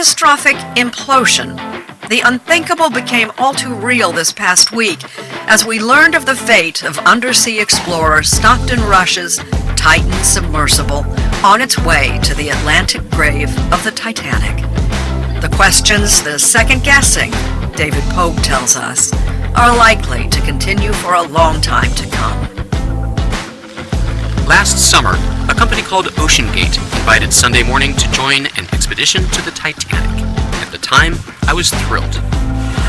catastrophic implosion. The unthinkable became all too real this past week as we learned of the fate of undersea explorer Stockton Rush's Titan submersible on its way to the Atlantic grave of the Titanic. The questions, the second guessing, David Pogue tells us, are likely to continue for a long time to come. Last summer, a company called Oceangate invited Sunday Morning to join an expedition to the Titanic. At the time, I was thrilled.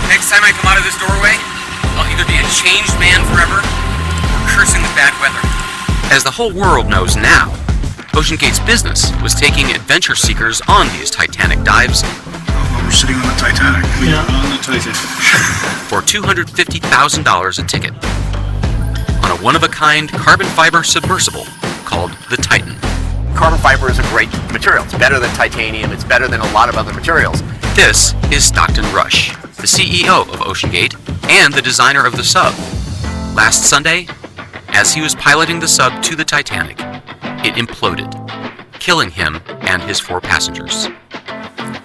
Next time I come out of this doorway, I'll either be a changed man forever or cursing the bad weather. As the whole world knows now, Oceangate's business was taking adventure seekers on these Titanic dives We're sitting on the Titanic. We are on the Titanic. for $250,000 a ticket on a one-of-a-kind carbon fiber submersible called the Titan. Carbon fiber is a great material. It's better than titanium. It's better than a lot of other materials. This is Stockton Rush, the CEO of Oceangate and the designer of the sub. Last Sunday, as he was piloting the sub to the Titanic, it imploded, killing him and his 4 passengers.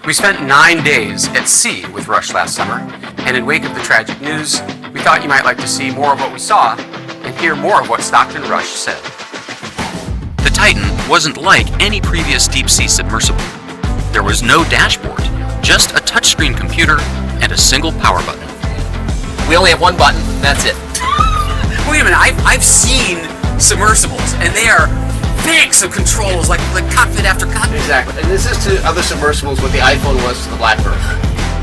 We spent 9 days at sea with Rush last summer, and in wake of the tragic news, we thought you might like to see more of what we saw and hear more of what Stockton Rush said. The Titan wasn't like any previous deep-sea submersible. There was no dashboard, just a touchscreen computer and a single power button. We only have one button, and that's it. Wait a minute, I've seen submersibles, and they are banks of controls, like cockpit after cockpit. Exactly. And this is to other submersibles what the iPhone was to the BlackBerry.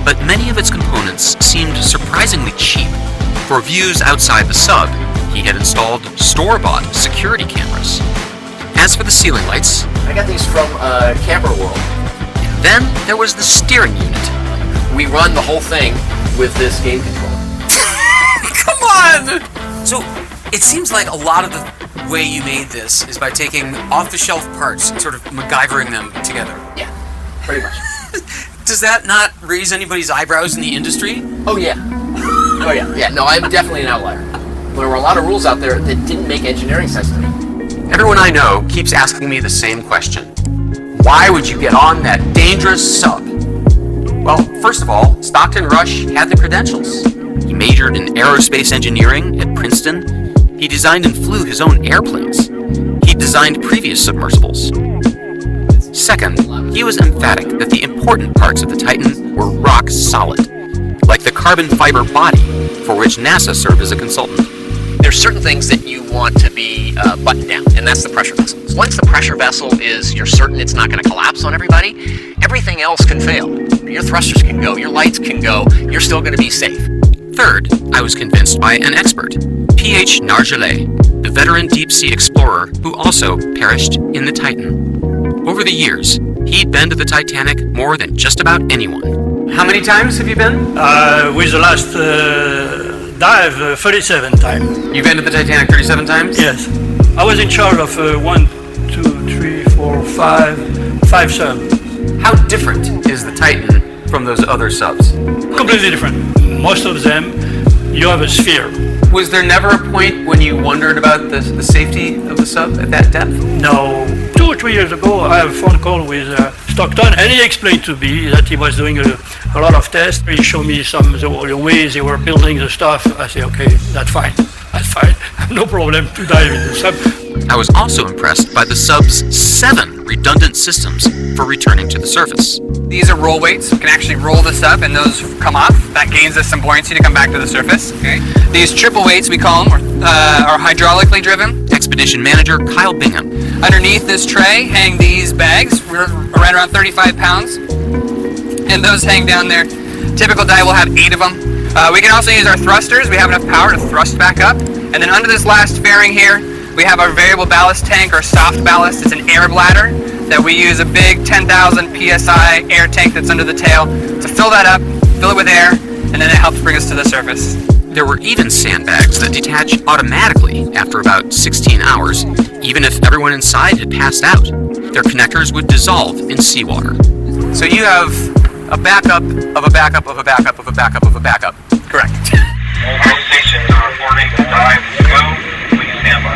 But many of its components seemed surprisingly cheap. For views outside the sub, he had installed store-bought security cameras. As for the ceiling lights, I got these from Camper World. then there was the steering unit. We run the whole thing with this game controller. Come on! So, it seems like a lot of the way you made this is by taking off-the-shelf parts and sort of MacGyvering them together. Yeah, pretty much. Does that not raise anybody's eyebrows in the industry? Oh yeah. Oh yeah. Yeah, no, I'm definitely an outlier. There were a lot of rules out there that didn't make engineering sense to me. Everyone I know keeps asking me the same question. Why would you get on that dangerous sub? Well, first of all, Stockton Rush had the credentials. He majored in aerospace engineering at Princeton. He designed and flew his own airplanes. He designed previous submersibles. Second, he was emphatic that the important parts of the Titan were rock solid, like the carbon fiber body, for which NASA served as a consultant. There's certain things that you want to be buttoned down, and that's the pressure vessel. Once the pressure vessel is, you're certain it's not going to collapse on everybody, everything else can fail. Your thrusters can go, your lights can go, you're still going to be safe. Third, I was convinced by an expert, P.H. Nargeolet, the veteran deep-sea explorer who also perished in the Titan. Over the years, he'd been to the Titanic more than just about anyone. How many times have you been? With the last dive, 37 times. You've been to the Titanic 37 times? Yes. I was in charge of 1, 2, 3, 4, 5 subs. How different is the Titan from those other subs? Completely different. Most of them, you have a sphere. Was there never a point when you wondered about the safety of the sub at that depth? No. 2 or 3 years ago, I had a phone call with Stockton, and he explained to me that he was doing a lot of tests. He showed me the ways they were building the stuff. I said, okay, that's fine. That's fine. No problem to dive in the sub. I was also impressed by the sub's 7 redundant systems for returning to the surface. These are roll weights. We can actually roll this up and those come off. That gains us some buoyancy to come back to the surface. Okay. These triple weights, we call them, are hydraulically driven. Expedition manager Kyle Bingham. Underneath this tray hang these bags, right around 35 pounds. And those hang down there. Typical dive will have 8 of them. We can also use our thrusters. We have enough power to thrust back up. And then under this last fairing here, we have our variable ballast tank or soft ballast. It's an air bladder that we use a big 10,000 psi air tank that's under the tail to fill that up, fill it with air, and then it helps bring us to the surface. There were even sandbags that detach automatically after about 16 hours, even if everyone inside had passed out. Their connectors would dissolve in seawater. So you have a backup of a backup of a backup of a backup of a backup. Correct. All stations are reporting the dive is go. Please stand by.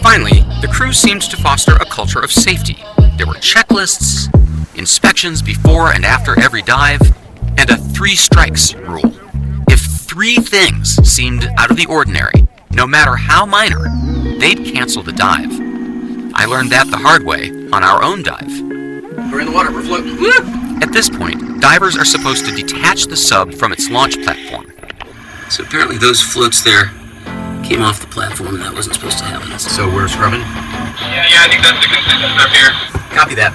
Finally, the crew seemed to foster a culture of safety. There were checklists, inspections before and after every dive, and a 3 strikes rule. If 3 things seemed out of the ordinary, no matter how minor, they'd cancel the dive. I learned that the hard way on our own dive. We're in the water, we're floating. At this point, divers are supposed to detach the sub from its launch platform. So apparently those floats there came off the platform, and that wasn't supposed to happen. So we're scrubbing? Yeah, I think that's the consensus up here. Copy that.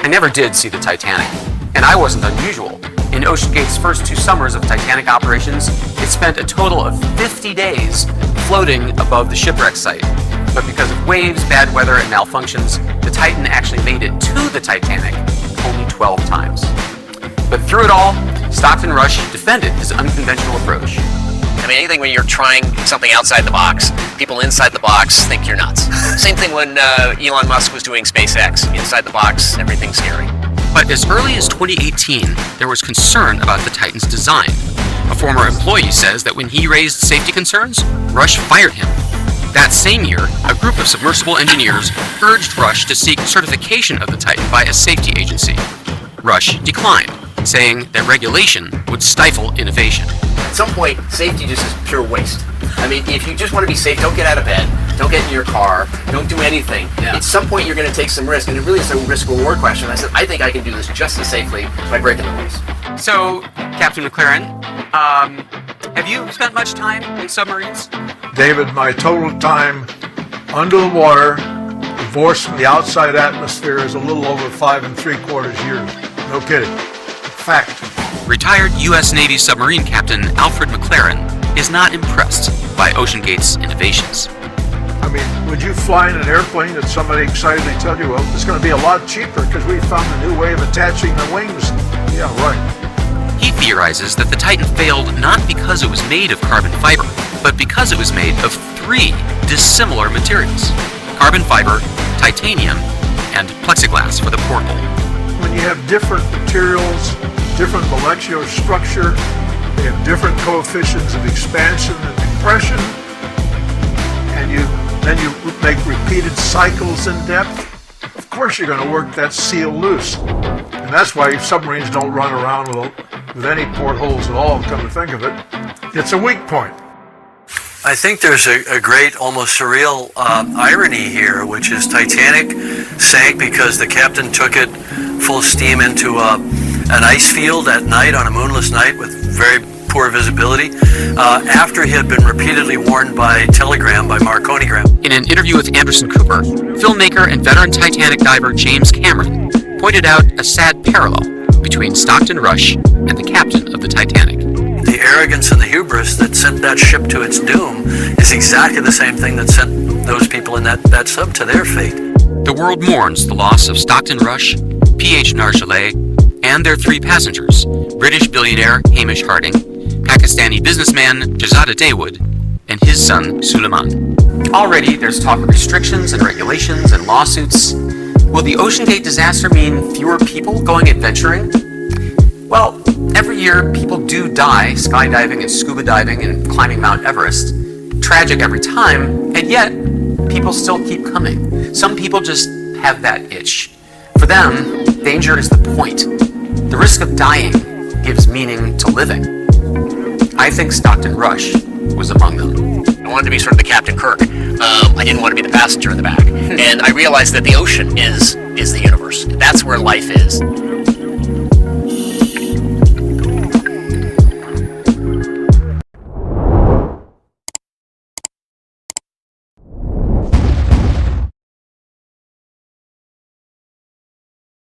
I never did see the Titanic, and I wasn't unusual. In Oceangate's first 2 summers of Titanic operations, it spent a total of 50 days floating above the shipwreck site. But because of waves, bad weather, and malfunctions, the Titan actually made it to the Titanic only 12 times. But through it all, Stockton Rush defended his unconventional approach. I mean, anything when you're trying something outside the box, people inside the box think you're nuts. Same thing when Elon Musk was doing SpaceX. Inside the box, everything's scary. But as early as 2018, there was concern about the Titan's design. A former employee says that when he raised safety concerns, Rush fired him. That same year, a group of submersible engineers urged Rush to seek certification of the Titan by a safety agency. Rush declined, saying that regulation would stifle innovation. At some point, safety just is pure waste. I mean, if you just want to be safe, don't get out of bed, don't get in your car, don't do anything. Yeah. At some point, you're going to take some risk, and it really is a risk-reward question. I said, I think I can do this just as safely by breaking the rules. So, Captain McLaren, have you spent much time in submarines? David, my total time under the water, divorced from the outside atmosphere, is a little over 5 3/4 years. No kidding. Fact. Retired U.S. Navy submarine captain Alfred McLaren is not impressed by Oceangate's innovations. I mean, would you fly in an airplane that somebody excitedly tell you, well, it's going to be a lot cheaper because we found a new way of attaching the wings? Yeah, right. He theorizes that the Titan failed not because it was made of carbon fiber, but because it was made of 3 dissimilar materials: carbon fiber, titanium, and plexiglass for the porthole. When you have different materials, different molecular structure, they have different coefficients of expansion and compression, and then you make repeated cycles in depth, of course you're going to work that seal loose. And that's why submarines don't run around with any portholes at all, come to think of it. It's a weak point. I think there's a great, almost surreal irony here, which is Titanic sank because the captain took it full steam into an ice field at night on a moonless night with very poor visibility, after he had been repeatedly warned by telegram, by Marconigram. In an interview with Anderson Cooper, filmmaker and veteran Titanic diver James Cameron pointed out a sad parallel between Stockton Rush and the captain of the Titanic. The arrogance and the hubris that sent that ship to its doom is exactly the same thing that sent those people in that sub to their fate. The world mourns the loss of Stockton Rush, P.H. Nargeolet, and their 3 passengers, British billionaire Hamish Harding, Pakistani businessman Jazada Dawood, and his son Suleiman. Already there's talk of restrictions and regulations and lawsuits. Will the Oceangate disaster mean fewer people going adventuring? Well, every year people do die skydiving and scuba diving and climbing Mount Everest. Tragic every time, and yet people still keep coming. Some people just have that itch. For them, danger is the point. The risk of dying gives meaning to living. I think Stockton Rush was among them. I wanted to be sort of the Captain Kirk. I didn't want to be the passenger in the back. And I realized that the ocean is the universe. That's where life is.